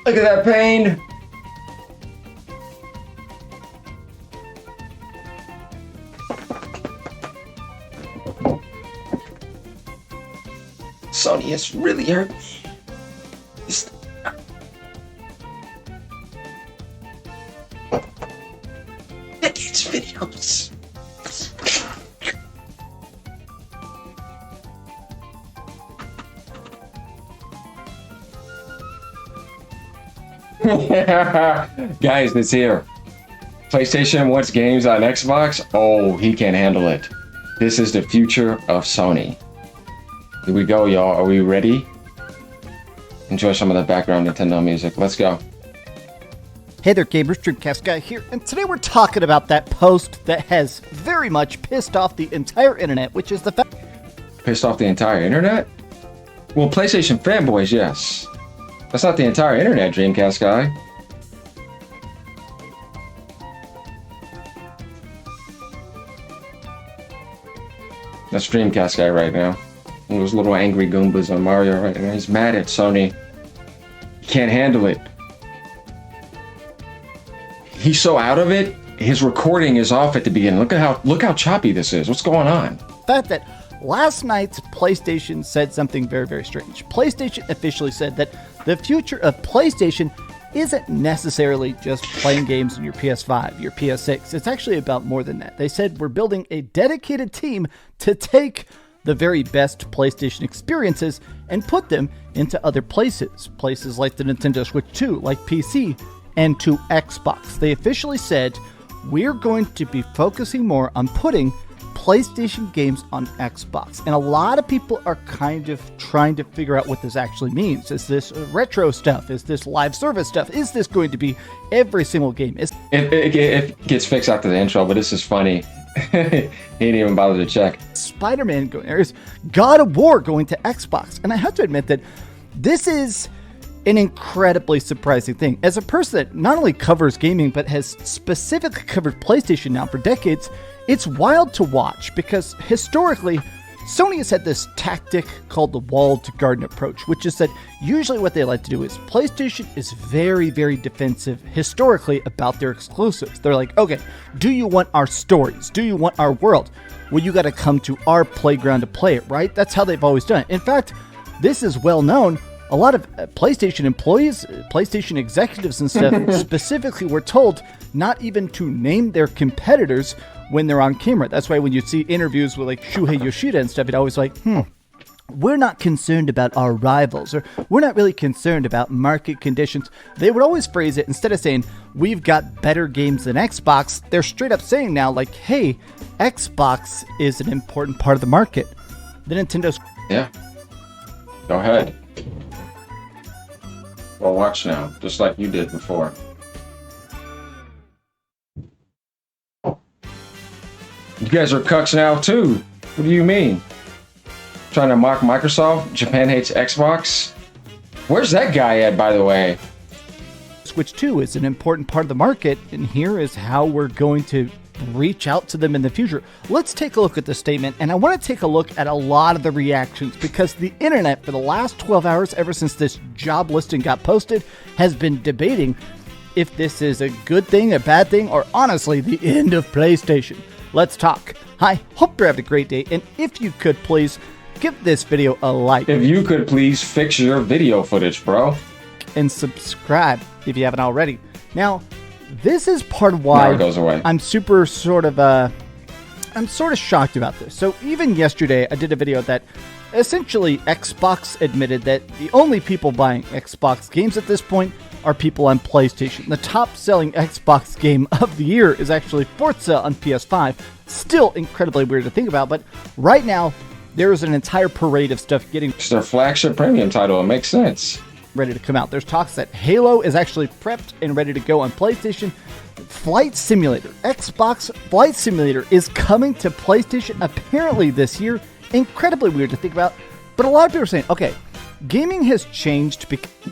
Look at that pain. Sony is really hurt. It's videos. Guys, it's here. PlayStation wants games on Xbox. Oh, he can't handle it. This is the future of Sony. Here we go, y'all. Are we ready? Enjoy some of the background Nintendo music. Let's go. Hey there, gamers. DreamcastGuy here, and today we're talking about that post that has very much pissed off the entire internet, which is the fact. Pissed off the entire internet? Well, PlayStation fanboys, yes. That's not the entire internet, DreamcastGuy. That's DreamcastGuy right now. Those little angry Goombas on Mario right now. He's mad at Sony. He can't handle it. He's so out of it. His recording is off at the beginning. Look how choppy this is. What's going on? The fact that last night's PlayStation said something very, very strange. PlayStation officially said that the future of PlayStation isn't necessarily just playing games on your PS5, your PS6. It's actually about more than that. They said we're building a dedicated team to take the very best PlayStation experiences and put them into other places. Places like the Nintendo Switch 2, like PC, and to Xbox. They officially said we're going to be focusing more on putting PlayStation games on Xbox. And a lot of people are kind of trying to figure out what this actually means. Is this retro stuff? Is this live service stuff? Is this going to be every single game? It gets fixed after the intro, but this is funny. He didn't even bother to check. Spider-Man going there. Is God of War going to Xbox? And I have to admit that this is an incredibly surprising thing. As a person that not only covers gaming, but has specifically covered PlayStation now for decades, it's wild to watch because historically, Sony has had this tactic called the walled garden approach, which is that usually what they like to do is PlayStation is very, very defensive historically about their exclusives. They're like, okay, do you want our stories? Do you want our world? Well, you got to come to our playground to play it, right? That's how they've always done it. In fact, this is well known. A lot of PlayStation employees, PlayStation executives and stuff specifically were told not even to name their competitors when they're on camera. That's why when you see interviews with like Shuhei Yoshida and stuff, it always like, we're not concerned about our rivals, or we're not really concerned about market conditions. They would always phrase it, instead of saying, we've got better games than Xbox, they're straight up saying now like, hey, Xbox is an important part of the market. The Nintendo's... Yeah. Go ahead. Well, watch now, just like you did before. You guys are cucks now too. What do you mean? Trying to mock Microsoft? Japan hates Xbox? Where's that guy at, by the way? Switch 2 is an important part of the market, and here is how we're going to reach out to them in the future. Let's take a look at the statement, and I want to take a look at a lot of the reactions because the internet for the last 12 hours, ever since this job listing got posted, has been debating if this is a good thing, a bad thing, or honestly, the end of PlayStation. Let's talk. Hi, hope you're having a great day, and if you could please give this video a like. If you could please fix your video footage, bro. And subscribe if you haven't already. Now, this is part of why it goes away. I'm sort of shocked about this. So even yesterday, I did a video that essentially Xbox admitted that the only people buying Xbox games at this point are people on PlayStation. The top-selling Xbox game of the year is actually Forza on PS5. Still incredibly weird to think about, but right now, there is an entire parade of stuff getting... It's their flagship premium title. It makes sense. Ready to come out. There's talks that Halo is actually prepped and ready to go on PlayStation. Flight Simulator, Xbox Flight Simulator is coming to PlayStation apparently this year. Incredibly weird to think about, but a lot of people are saying, okay, gaming has changed.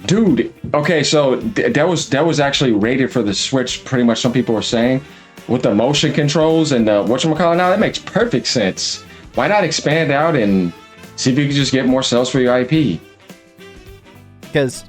Dude, okay, so that was actually rated for the Switch. Pretty much, some people were saying with the motion controls and the whatchamacallit. Now that makes perfect sense. Why not expand out and see if you can just get more sales for your IP? Because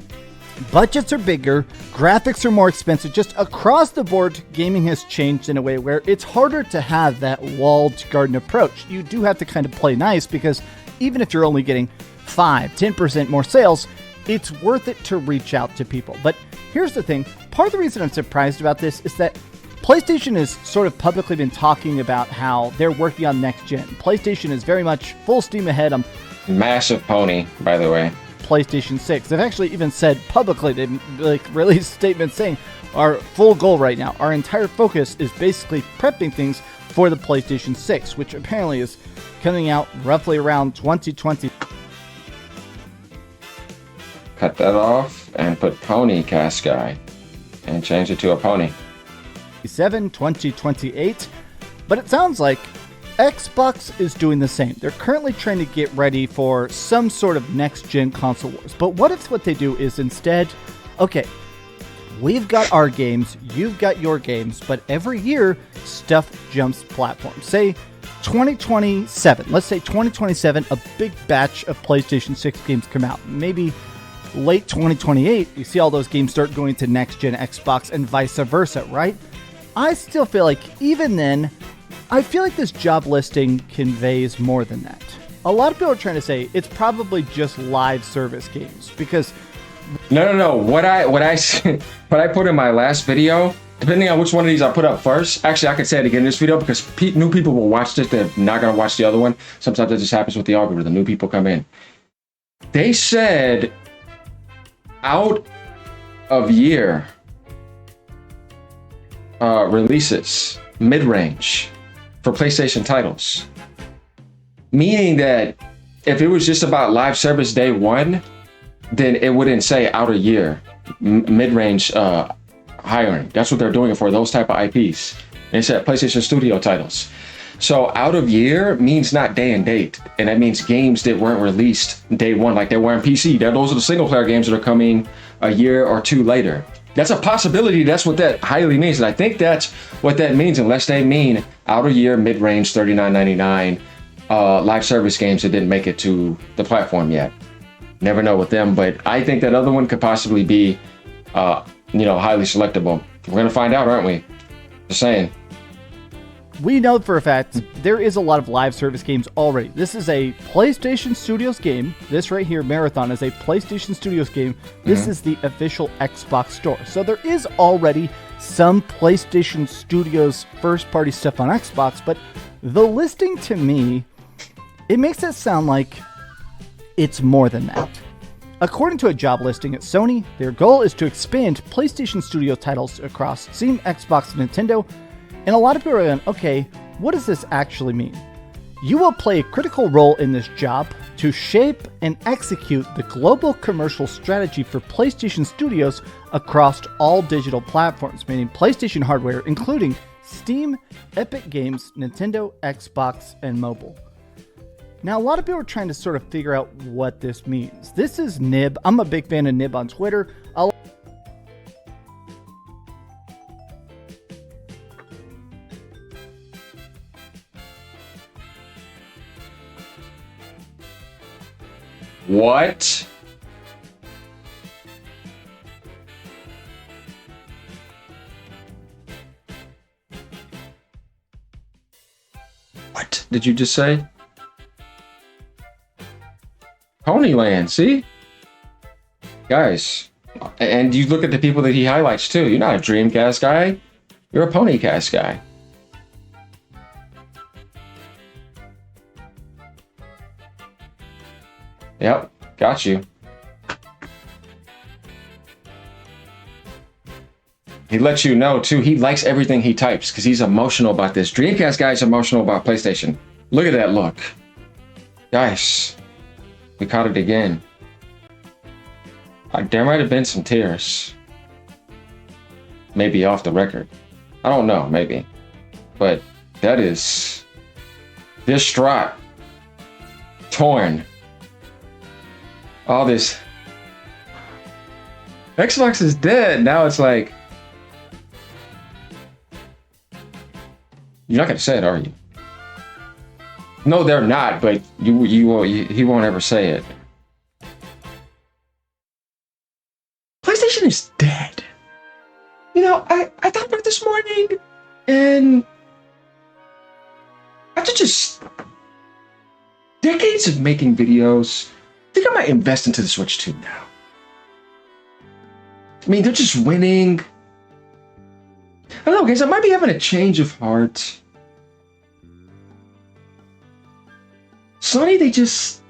Budgets are bigger, graphics are more expensive. Just across the board, gaming has changed in a way where it's harder to have that walled garden approach. You do have to kind of play nice because even if you're only getting 5-10% more sales, it's worth it to reach out to people. But here's the thing. Part of the reason I'm surprised about this is that PlayStation has sort of publicly been talking about how they're working on next gen. PlayStation is very much full steam ahead on Massive pony, by the way. PlayStation 6. They've actually even said publicly, they've released statements saying our full goal right now, our entire focus is basically prepping things for the PlayStation 6, which apparently is coming out roughly around 2020. Cut that off and put Pony Cast Guy and change it to a pony. 2028. But it sounds like Xbox is doing the same. They're currently trying to get ready for some sort of next-gen console wars. But what if what they do is instead, okay, we've got our games, you've got your games, but every year stuff jumps platforms. Say 2027. Let's say 2027, a big batch of PlayStation 6 games come out. Maybe late 2028, you see all those games start going to next-gen Xbox and vice versa, right? I still feel like even then, I feel like this job listing conveys more than that. A lot of people are trying to say it's probably just live service games because No. What I put in my last video, depending on which one of these I put up first. Actually, I could say it again in this video because new people will watch this. They're not gonna watch the other one. Sometimes that just happens with the algorithm. New people come in. They said out of year releases, mid-range, for PlayStation titles. Meaning that if it was just about live service day one, then it wouldn't say outer year, mid-range hiring. That's what they're doing for those type of IPs. They said PlayStation Studio titles. So out of year means not day and date. And that means games that weren't released day one, like they were on PC. Those are the single player games that are coming a year or two later. That's a possibility. That's what that highly means. And I think that's what that means, unless they mean outer year, mid-range, $39.99 live service games that didn't make it to the platform yet. Never know with them, but I think that other one could possibly be, highly selectable. We're going to find out, aren't we? Just saying. we know for a fact there is a lot of live service games already. This is a PlayStation Studios game. This right here, Marathon, is a PlayStation Studios game. This is the official Xbox store. So there is already some PlayStation Studios first-party stuff on Xbox, but the listing to me, it makes it sound like it's more than that. According to a job listing at Sony, their goal is to expand PlayStation Studio titles across Steam, Xbox, and Nintendo. And a lot of people are going, okay, what does this actually mean? You will play a critical role in this job to shape and execute the global commercial strategy for PlayStation Studios across all digital platforms, meaning PlayStation hardware, including Steam, Epic Games, Nintendo, Xbox, and mobile. Now, a lot of people are trying to sort of figure out what this means. This is Nib. I'm a big fan of Nib on Twitter. What? What did you just say? Ponyland, see? Guys, and you look at the people that he highlights too. You're not a Dreamcast guy. You're a Ponycast guy. Yep, got you. He lets you know too, he likes everything he types because he's emotional about this. Dreamcast guy's emotional about PlayStation. Look at that look. Guys, we caught it again. There might have been some tears. Maybe off the record. I don't know, maybe. But that is distraught, torn. All this. Xbox is dead. Now it's like, you're not gonna say it, are you? No, they're not. But he won't ever say it. mean, and after just decades of making videos, I think I might invest into the Switch 2 now. I mean, they're just winning. I don't know, guys, I might be having a change of heart. Sony, they just...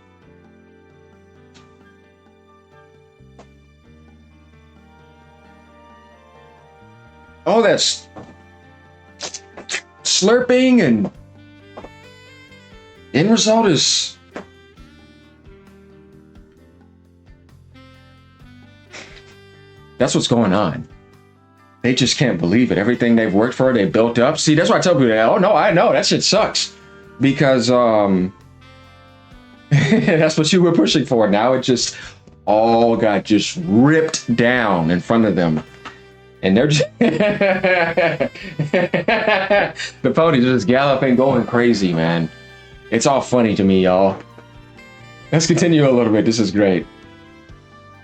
all that slurping and end result is... that's what's going on. They just can't believe it. Everything they've worked for, they built up. See, that's why I tell people, oh no, I know, that shit sucks. Because that's what you were pushing for. Now it just all got just ripped down in front of them. And they're just the ponies are just galloping, going crazy, man. It's all funny to me, y'all. Let's continue a little bit. This is great.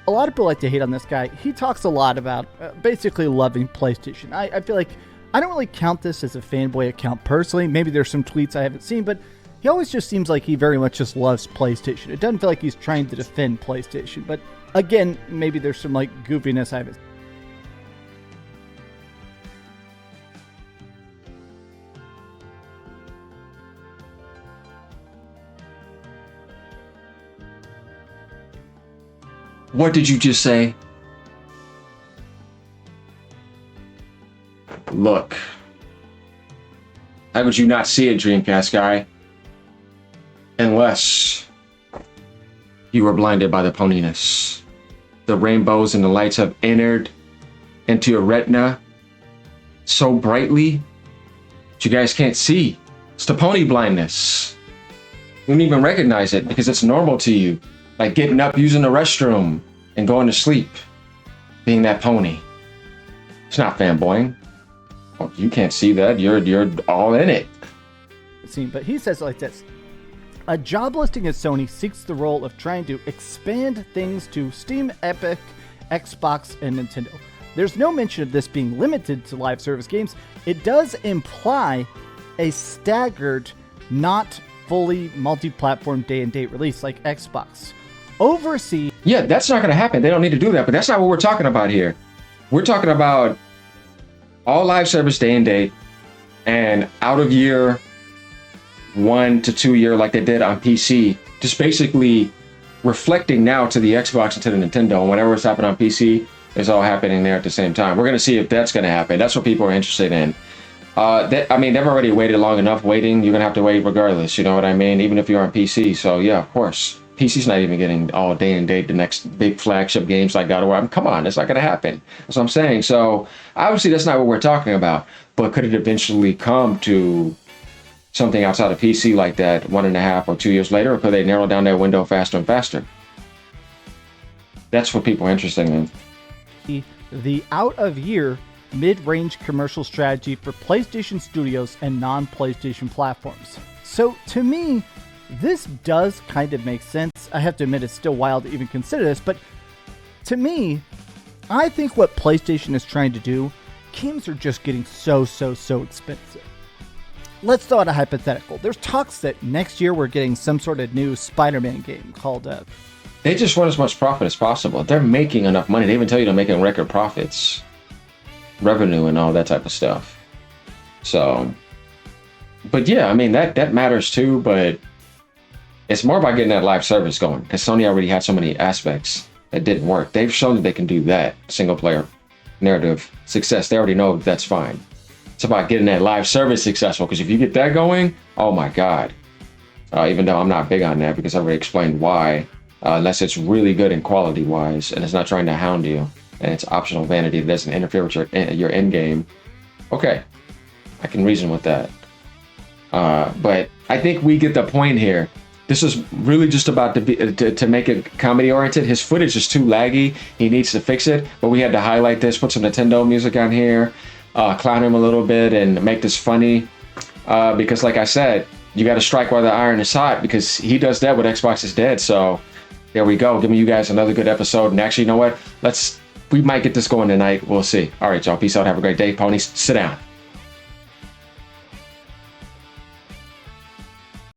A lot of people like to hate on this guy. He talks a lot about basically loving PlayStation. I feel like I don't really count this as a fanboy account personally. Maybe there's some tweets I haven't seen, but he always just seems like he very much just loves PlayStation. It doesn't feel like he's trying to defend PlayStation, but again, maybe there's some like goofiness I haven't seen. What did you just say? Look. How would you not see it, DreamcastGuy? Unless you were blinded by the poniness. The rainbows and the lights have entered into your retina so brightly that you guys can't see. It's the pony blindness. You don't even recognize it because it's normal to you. Like getting up, using the restroom, and going to sleep. Being that pony. It's not fanboying. Oh, you can't see that. You're all in it. But he says it like this. A job listing at Sony seeks the role of trying to expand things to Steam, Epic, Xbox, and Nintendo. There's no mention of this being limited to live service games. It does imply a staggered, not fully multi-platform day-and-date release like Xbox. Oversee. Yeah, that's not going to happen. They don't need to do that, but that's not what we're talking about here. We're talking about all live service day and date and out of year 1 to 2 year like they did on PC, just basically reflecting now to the Xbox and to the Nintendo. And whatever was happening on PC is all happening there at the same time. We're going to see if that's going to happen. That's what people are interested in. I mean, they've already waited long enough waiting. You're going to have to wait regardless. You know what I mean? Even if you're on PC. So yeah, of course. PC's not even getting all day and date the next big flagship games like God of War. I mean, come on, it's not going to happen. That's what I'm saying. So obviously that's not what we're talking about. But could it eventually come to something outside of PC like that 1.5 or 2 years later? Or could they narrow down that window faster and faster? That's what people are interested in. The out-of-year mid-range commercial strategy for PlayStation Studios and non-PlayStation platforms. So to me, this does kind of make sense. I have to admit it's still wild to even consider this, but to me, I think what PlayStation is trying to do, games are just getting so expensive. Let's throw out a hypothetical. There's talks that next year we're getting some sort of new Spider-Man game called... They just want as much profit as possible. They're making enough money. They even tell you they're making record profits, revenue and all that type of stuff. So, but yeah, I mean, that matters too, but it's more about getting that live service going because Sony already had so many aspects that didn't work. They've shown that they can do that single player narrative success. They already know that's fine. It's about getting that live service successful because if you get that going, oh my God. Even though I'm not big on that because I already explained why, unless it's really good and quality wise and it's not trying to hound you and it's optional vanity that doesn't interfere with your end game. Okay, I can reason with that. But I think we get the point here. This is really just about to make it comedy oriented. His footage is too laggy. He needs to fix it. But we had to highlight this, put some Nintendo music on here, clown him a little bit, and make this funny. Because, like I said, you got to strike while the iron is hot. Because he does that when Xbox is dead. So there we go, giving you guys another good episode. And actually, you know what? We might get this going tonight. We'll see. All right, y'all. Peace out. Have a great day. Ponies, sit down.